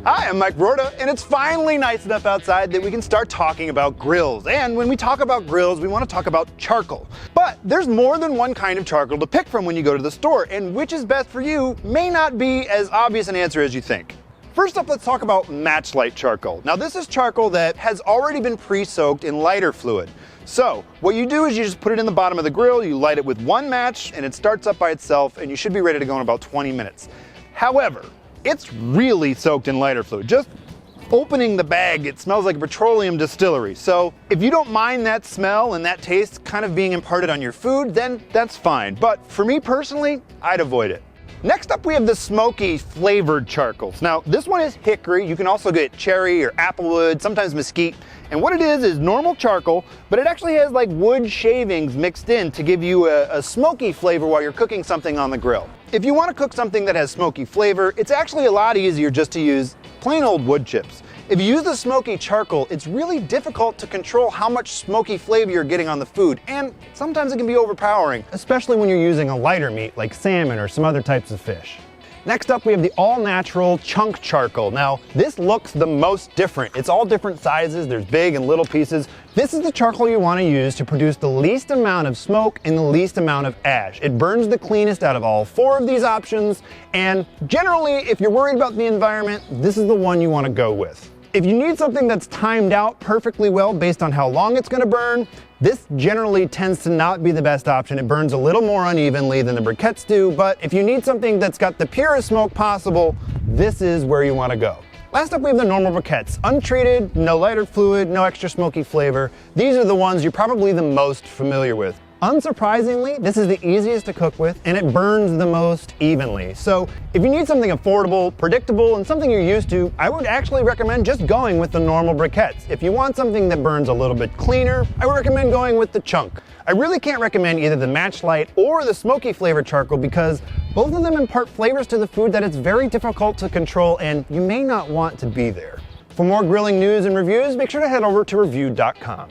Hi, I'm Mike Rorta, and it's finally nice enough outside that we can start talking about grills. And when we talk about grills, we want to talk about charcoal. But there's more than one kind of charcoal to pick from when you go to the store, and which is best for you may not be as obvious an answer as you think. First up, let's talk about matchlight charcoal. Now this is charcoal that has already been pre-soaked in lighter fluid. So what you do is you just put it in the bottom of the grill, you light it with one match, and it starts up by itself, and you should be ready to go in about 20 minutes. However, it's really soaked in lighter fluid. Just opening the bag, it smells like a petroleum distillery. So if you don't mind that smell and that taste kind of being imparted on your food, then that's fine. But for me personally, I'd avoid it. Next up, we have the smoky flavored charcoals. Now, this one is hickory. You can also get cherry or applewood, sometimes mesquite. And what it is normal charcoal, but it actually has like wood shavings mixed in to give you a smoky flavor while you're cooking something on the grill. If you want to cook something that has smoky flavor, it's actually a lot easier just to use plain old wood chips. If you use the smoky charcoal, it's really difficult to control how much smoky flavor you're getting on the food, and sometimes it can be overpowering, especially when you're using a lighter meat like salmon or some other types of fish. Next up, we have the all-natural chunk charcoal. Now, this looks the most different. It's all different sizes, there's big and little pieces. This is the charcoal you want to use to produce the least amount of smoke and the least amount of ash. It burns the cleanest out of all four of these options, and generally, if you're worried about the environment, this is the one you want to go with. If you need something that's timed out perfectly well based on how long it's going to burn, this generally tends to not be the best option. It burns a little more unevenly than the briquettes do, but if you need something that's got the purest smoke possible, this is where you want to go. Last up, we have the normal briquettes. Untreated, no lighter fluid, no extra smoky flavor. These are the ones you're probably the most familiar with. Unsurprisingly, this is the easiest to cook with, and it burns the most evenly. So if you need something affordable, predictable, and something you're used to, I would actually recommend just going with the normal briquettes. If you want something that burns a little bit cleaner, I would recommend going with the chunk. I really can't recommend either the matchlight or the smoky flavored charcoal because both of them impart flavors to the food that it's very difficult to control, and you may not want to be there. For more grilling news and reviews, make sure to head over to review.com.